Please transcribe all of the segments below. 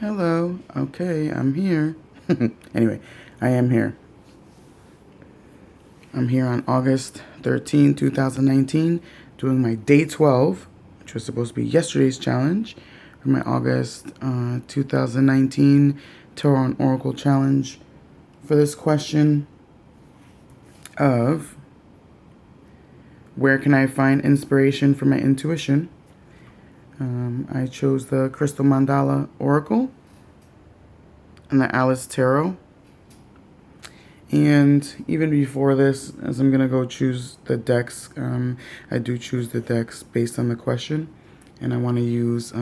Hello. Okay, I'm here. Anyway, I am here. I'm here on August 13, 2019, doing my day 12, which was supposed to be yesterday's challenge, for my August 2019 Tarot and Oracle challenge. For this question of where can I find inspiration for my intuition, I chose the Crystal Mandala Oracle and the Alice Tarot. And even before this, as I'm going to go choose the decks, I do choose the decks based on the question. And I want to use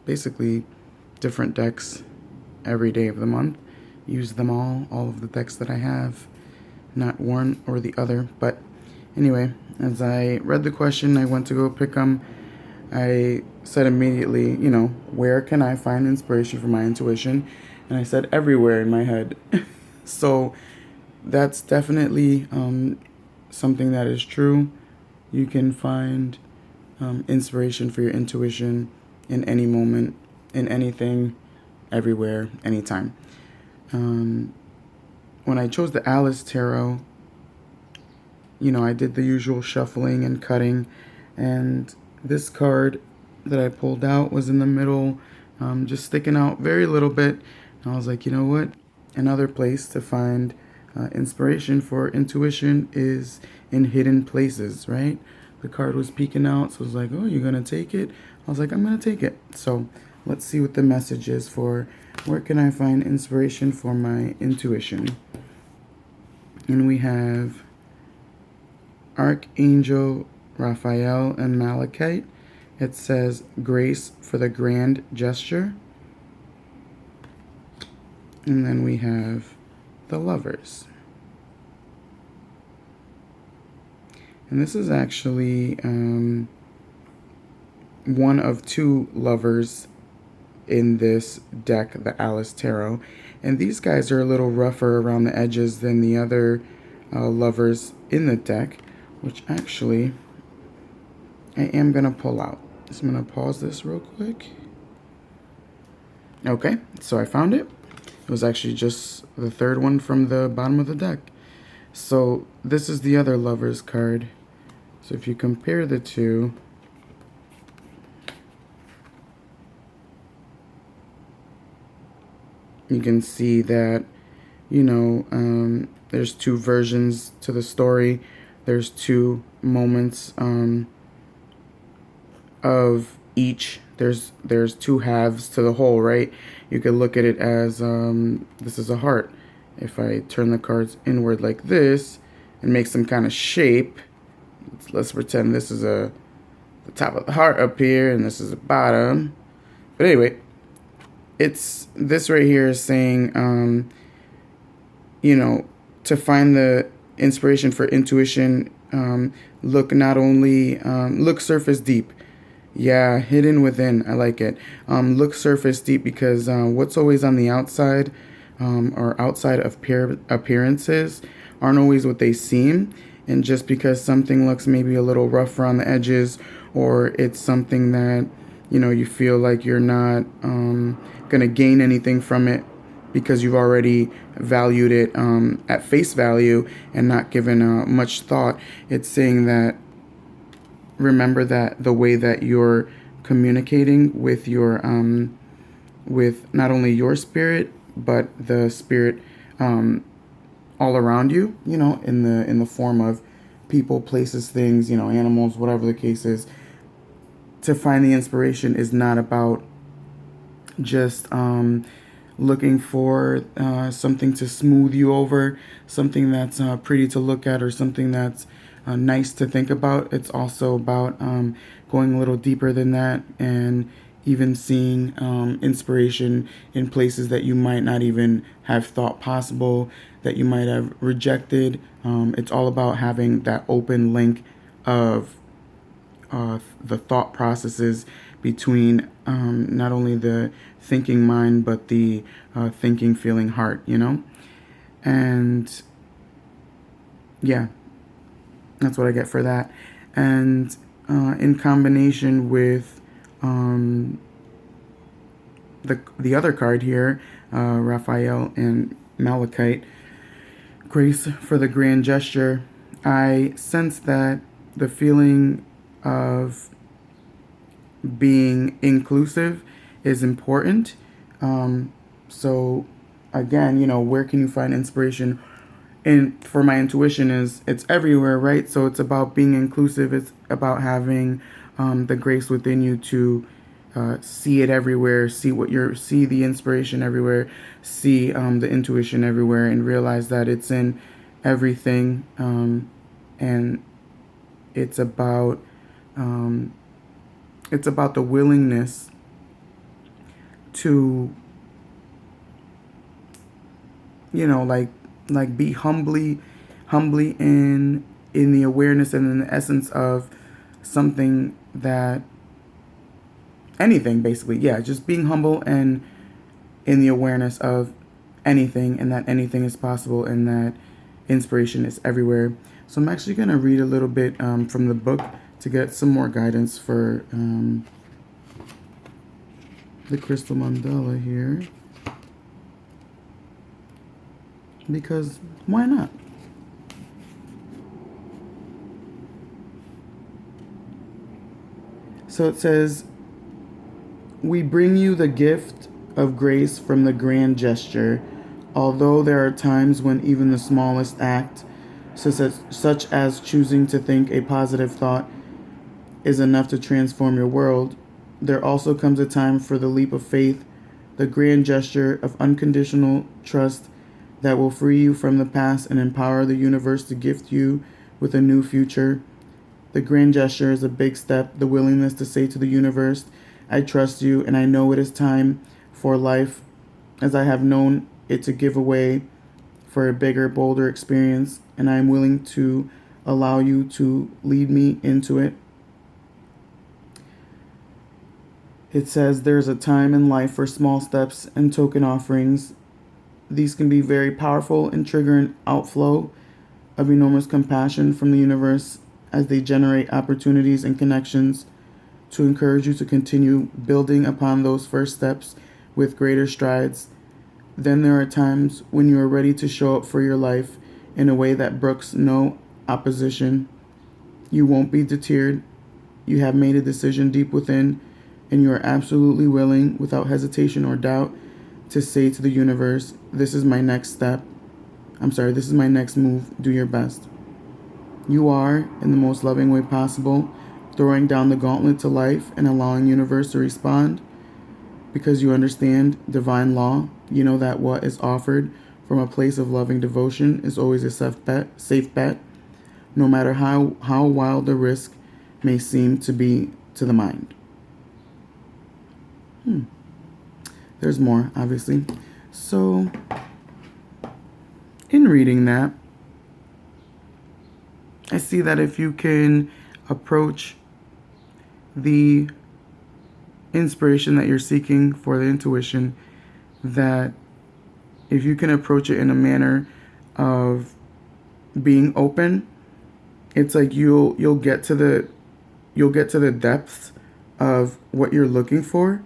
basically different decks every day of the month. Use them all of the decks that I have, not one or the other. But anyway, as I read the question, I went to go pick them. I said immediately, where can I find inspiration for my intuition? And I said everywhere in my head. So that's definitely something that is true. You can find inspiration for your intuition in any moment, in anything, everywhere, anytime. When I chose the Alice Tarot, I did the usual shuffling and cutting, and this card that I pulled out was in the middle, just sticking out very little bit. And I was like, you know what? Another place to find inspiration for intuition is in hidden places, right? The card was peeking out, so I was like, oh, you're going to take it? I was like, I'm going to take it. So let's see what the message is for where can I find inspiration for my intuition. And we have Archangel Raphael and Malachite. It says grace for the grand gesture. And then we have the Lovers. And this is actually one of two lovers in this deck, the Alice Tarot. And these guys are a little rougher around the edges than the other lovers in the deck, which actually I am going to pull out. So I'm going to pause this real quick. Okay, so I found it. It was actually just the third one from the bottom of the deck. So this is the other Lovers card. So if you compare the two, you can see that, there's two versions to the story. There's two moments of each. There's two halves to the whole, right? You could look at it as this is a heart. If I turn the cards inward like this and make some kind of shape, let's pretend this is the top of the heart up here and this is the bottom. But anyway, it's this right here is saying, to find the inspiration for intuition, look not only, look surface deep. Yeah, hidden within. I like it. Look surface deep because what's always on the outside or outside of appearances aren't always what they seem. And just because something looks maybe a little rough around the edges, or it's something that you feel like you're not going to gain anything from it because you've already valued it at face value and not given much thought, it's saying that remember that the way that you're communicating with your with not only your spirit but the spirit all around you, in the form of people, places, things, animals, whatever the case is. To find the inspiration is not about just looking for something to smooth you over, something that's pretty to look at, or something that's nice to think about. It's also about going a little deeper than that and even seeing inspiration in places that you might not even have thought possible, that you might have rejected. It's all about having that open link of the thought processes between not only the thinking mind but the thinking feeling heart, and yeah, that's what I get for that. And in combination with the other card here, Raphael and Malachite, grace for the grand gesture. I sense that the feeling of being inclusive is important. So again, where can you find inspiration? And for my intuition is it's everywhere, right? So it's about being inclusive. It's about having the grace within you to see it everywhere, see the inspiration everywhere, see the intuition everywhere, and realize that it's in everything. And it's about um, it's about the willingness to like be humbly in the awareness and in the essence of something that anything basically, yeah, just being humble and in the awareness of anything, and that anything is possible, and that inspiration is everywhere. So I'm actually going to read a little bit from the book to get some more guidance for the crystal mandala here, because why not? So it says, we bring you the gift of grace from the grand gesture, although there are times when even the smallest act, such as choosing to think a positive thought, is enough to transform your world. There also comes a time for the leap of faith, the grand gesture of unconditional trust that will free you from the past and empower the universe to gift you with a new future. The grand gesture is a big step, the willingness to say to the universe, I trust you and I know it is time for life as I have known it to give away for a bigger, bolder experience, and I am willing to allow you to lead me into it. It says there's a time in life for small steps and token offerings. These can be very powerful and trigger an outflow of enormous compassion from the universe as they generate opportunities and connections to encourage you to continue building upon those first steps with greater strides. Then there are times when you are ready to show up for your life in a way that brooks no opposition. You won't be deterred. You have made a decision deep within, and you are absolutely willing, without hesitation or doubt, to say to the universe, this is my next step. This is my next move. Do your best. You are, in the most loving way possible, throwing down the gauntlet to life and allowing universe to respond. Because you understand divine law, you know that what is offered from a place of loving devotion is always a safe bet, no matter how wild the risk may seem to be to the mind. There's more, obviously. So, in reading that, I see that if you can approach the inspiration that you're seeking for the intuition, that if you can approach it in a manner of being open, it's like you'll get to the depths of what you're looking for,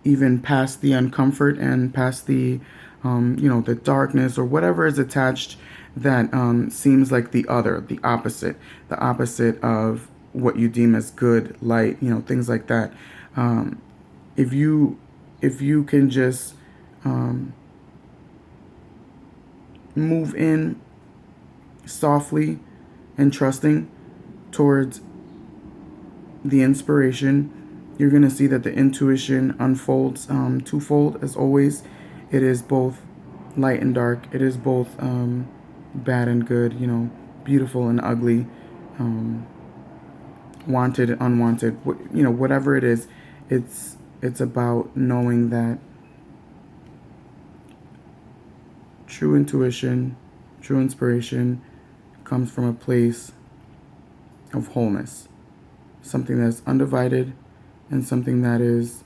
even past the uncomfort and past the the darkness or whatever is attached that seems like the opposite of what you deem as good, light, things like that. If you can just move in softly and trusting towards the inspiration, you're going to see that the intuition unfolds twofold. As always, it is both light and dark. It is both bad and good, beautiful and ugly, wanted and unwanted. Whatever it is, it's about knowing that true intuition, true inspiration comes from a place of wholeness, something that's undivided, and something that is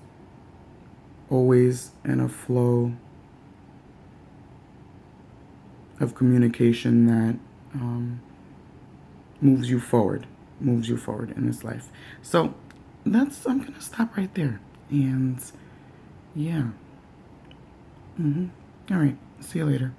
always in a flow of communication that moves you forward in this life. So I'm gonna stop right there, and yeah. All right. See you later.